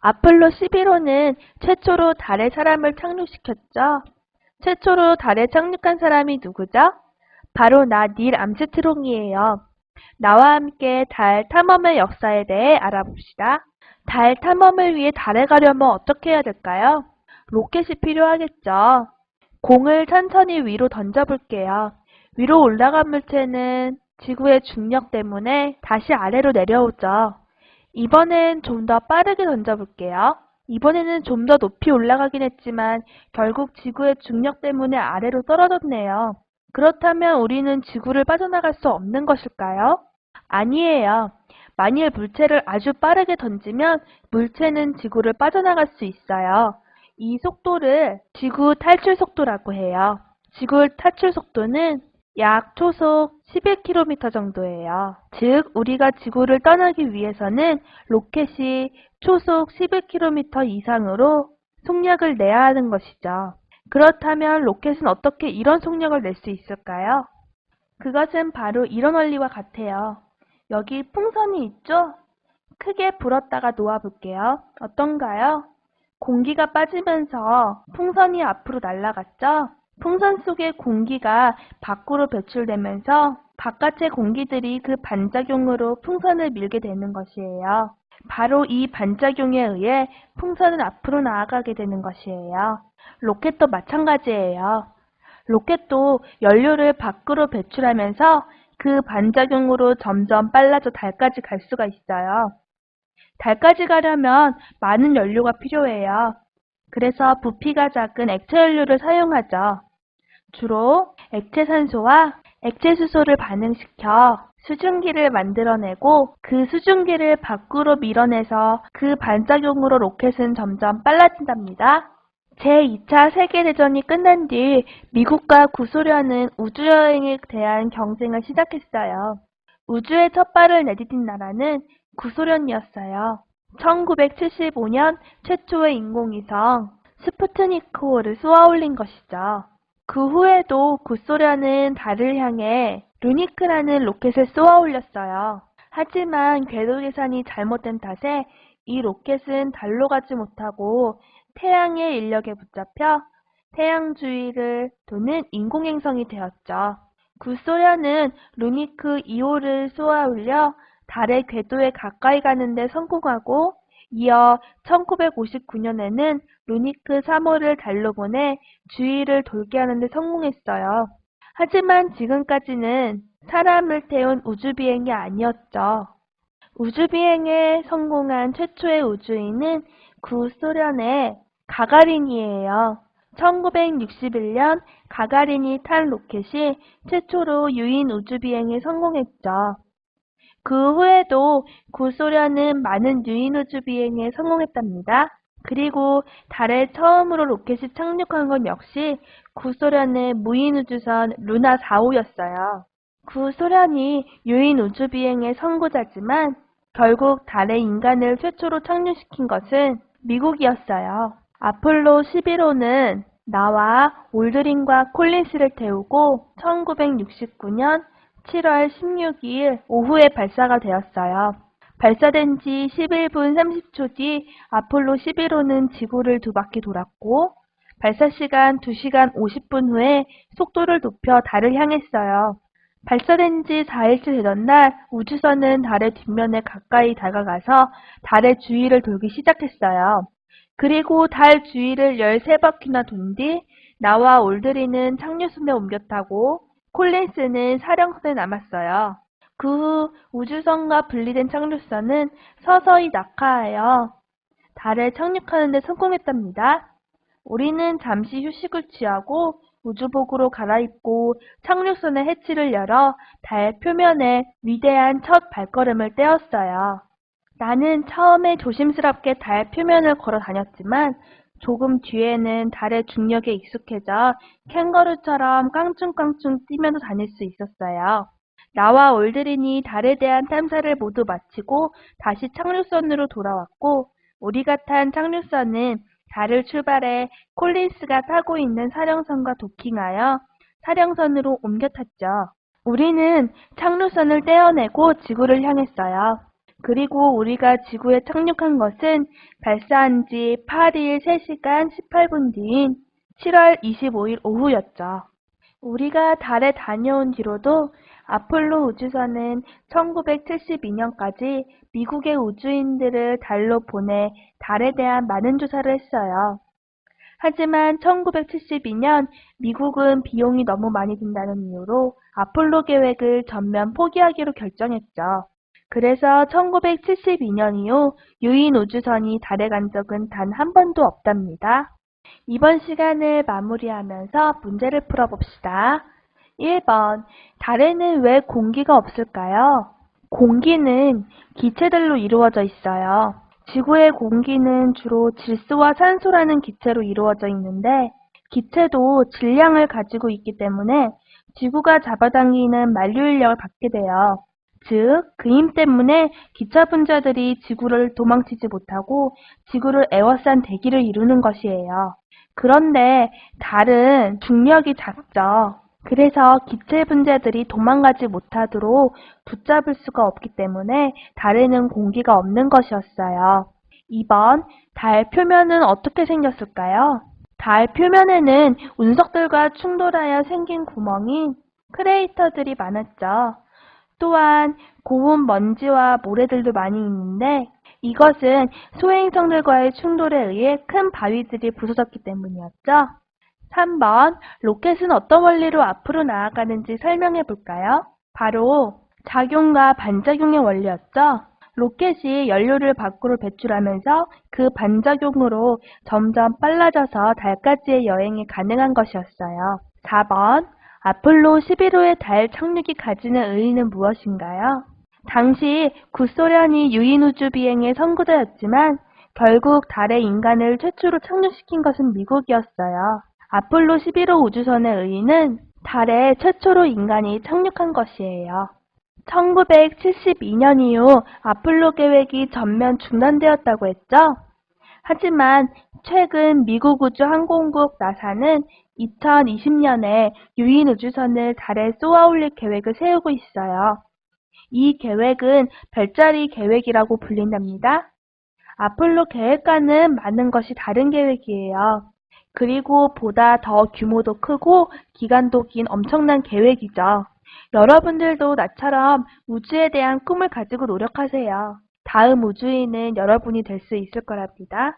아폴로 11호는 최초로 달에 사람을 착륙시켰죠. 최초로 달에 착륙한 사람이 누구죠? 바로 나 닐 암스트롱이에요. 나와 함께 달 탐험의 역사에 대해 알아봅시다. 달 탐험을 위해 달에 가려면 어떻게 해야 될까요? 로켓이 필요하겠죠. 공을 천천히 위로 던져볼게요. 위로 올라간 물체는 지구의 중력 때문에 다시 아래로 내려오죠. 이번엔 좀 더 빠르게 던져볼게요. 이번에는 좀 더 높이 올라가긴 했지만 결국 지구의 중력 때문에 아래로 떨어졌네요. 그렇다면 우리는 지구를 빠져나갈 수 없는 것일까요? 아니에요. 만일 물체를 아주 빠르게 던지면 물체는 지구를 빠져나갈 수 있어요. 이 속도를 지구 탈출 속도라고 해요. 지구 탈출 속도는 약 초속 11km 정도예요. 즉, 우리가 지구를 떠나기 위해서는 로켓이 초속 11km 이상으로 속력을 내야 하는 것이죠. 그렇다면 로켓은 어떻게 이런 속력을 낼 수 있을까요? 그것은 바로 이런 원리와 같아요. 여기 풍선이 있죠? 크게 불었다가 놓아볼게요. 어떤가요? 공기가 빠지면서 풍선이 앞으로 날아갔죠? 풍선 속의 공기가 밖으로 배출되면서 바깥의 공기들이 그 반작용으로 풍선을 밀게 되는 것이에요. 바로 이 반작용에 의해 풍선은 앞으로 나아가게 되는 것이에요. 로켓도 마찬가지예요. 로켓도 연료를 밖으로 배출하면서 그 반작용으로 점점 빨라져 달까지 갈 수가 있어요. 달까지 가려면 많은 연료가 필요해요. 그래서 부피가 작은 액체 연료를 사용하죠. 주로 액체 산소와 액체 수소를 반응시켜 수증기를 만들어내고 그 수증기를 밖으로 밀어내서 그 반작용으로 로켓은 점점 빨라진답니다. 제2차 세계대전이 끝난 뒤 미국과 구소련은 우주여행에 대한 경쟁을 시작했어요. 우주에 첫 발을 내디딘 나라는 구소련이었어요. 1975년 최초의 인공위성 스푸트니크5를 쏘아올린 것이죠. 그 후에도 구소련은 달을 향해 루니크라는 로켓을 쏘아올렸어요. 하지만 궤도 계산이 잘못된 탓에 이 로켓은 달로 가지 못하고 태양의 인력에 붙잡혀 태양 주위를 도는 인공행성이 되었죠. 구소련은 루니크 2호를 쏘아올려 달의 궤도에 가까이 가는 데 성공하고 이어 1959년에는 루니크 3호를 달로 보내 주위를 돌게 하는 데 성공했어요. 하지만 지금까지는 사람을 태운 우주비행이 아니었죠. 우주비행에 성공한 최초의 우주인은 구소련의 가가린이에요. 1961년 가가린이 탄 로켓이 최초로 유인 우주비행에 성공했죠. 그 후에도 구소련은 많은 유인 우주비행에 성공했답니다. 그리고 달에 처음으로 로켓이 착륙한 건 역시 구소련의 무인우주선 루나 4호였어요. 구소련이 유인 우주비행의 선구자지만 결국 달에 인간을 최초로 착륙시킨 것은 미국이었어요. 아폴로 11호는 나와 올드린과 콜린스를 태우고 1969년 7월 16일 오후에 발사가 되었어요. 발사된 지 11분 30초 뒤 아폴로 11호는 지구를 2바퀴 돌았고 발사 시간 2시간 50분 후에 속도를 높여 달을 향했어요. 발사된 지 4일째 되던 날 우주선은 달의 뒷면에 가까이 다가가서 달의 주위를 돌기 시작했어요. 그리고 달 주위를 13바퀴나 돈 뒤 나와 올드린은 착륙선에 옮겨 타고 콜린스는 사령선에 남았어요. 그 후 우주선과 분리된 착륙선은 서서히 낙하하여 달에 착륙하는 데 성공했답니다. 우리는 잠시 휴식을 취하고 우주복으로 갈아입고 착륙선의 해치를 열어 달 표면에 위대한 첫 발걸음을 떼었어요. 나는 처음에 조심스럽게 달 표면을 걸어 다녔지만 조금 뒤에는 달의 중력에 익숙해져 캥거루처럼 깡충깡충 뛰면서 다닐 수 있었어요. 나와 올드린이 달에 대한 탐사를 모두 마치고 다시 착륙선으로 돌아왔고 우리가 탄 착륙선은 달을 출발해 콜린스가 타고 있는 사령선과 도킹하여 사령선으로 옮겨 탔죠. 우리는 착륙선을 떼어내고 지구를 향했어요. 그리고 우리가 지구에 착륙한 것은 발사한 지 8일 3시간 18분 뒤인 7월 25일 오후였죠. 우리가 달에 다녀온 뒤로도 아폴로 우주선은 1972년까지 미국의 우주인들을 달로 보내 달에 대한 많은 조사를 했어요. 하지만 1972년 미국은 비용이 너무 많이 든다는 이유로 아폴로 계획을 전면 포기하기로 결정했죠. 그래서 1972년 이후 유인 우주선이 달에 간 적은 단 한 번도 없답니다. 이번 시간을 마무리하면서 문제를 풀어봅시다. 1번, 달에는 왜 공기가 없을까요? 공기는 기체들로 이루어져 있어요. 지구의 공기는 주로 질소와 산소라는 기체로 이루어져 있는데 기체도 질량을 가지고 있기 때문에 지구가 잡아당기는 만류 인력을 받게 돼요. 즉, 그 힘 때문에 기차 분자들이 지구를 도망치지 못하고 지구를 에워싼 대기를 이루는 것이에요. 그런데 달은 중력이 작죠. 그래서 기체 분자들이 도망가지 못하도록 붙잡을 수가 없기 때문에 달에는 공기가 없는 것이었어요. 2번, 달 표면은 어떻게 생겼을까요? 달 표면에는 운석들과 충돌하여 생긴 구멍인 크레이터들이 많았죠. 또한 고운 먼지와 모래들도 많이 있는데 이것은 소행성들과의 충돌에 의해 큰 바위들이 부서졌기 때문이었죠. 3번, 로켓은 어떤 원리로 앞으로 나아가는지 설명해 볼까요? 바로 작용과 반작용의 원리였죠. 로켓이 연료를 밖으로 배출하면서 그 반작용으로 점점 빨라져서 달까지의 여행이 가능한 것이었어요. 4번, 아폴로 11호의 달 착륙이 가지는 의의는 무엇인가요? 당시 구소련이 유인우주 비행의 선구자였지만 결국 달에 인간을 최초로 착륙시킨 것은 미국이었어요. 아폴로 11호 우주선의 의의는 달에 최초로 인간이 착륙한 것이에요. 1972년 이후 아폴로 계획이 전면 중단되었다고 했죠? 하지만 최근 미국 우주항공국 나사는 2020년에 유인 우주선을 달에 쏘아 올릴 계획을 세우고 있어요. 이 계획은 별자리 계획이라고 불린답니다. 아폴로 계획과는 많은 것이 다른 계획이에요. 그리고 보다 더 규모도 크고 기간도 긴 엄청난 계획이죠. 여러분들도 나처럼 우주에 대한 꿈을 가지고 노력하세요. 다음 우주인은 여러분이 될 수 있을 거랍니다.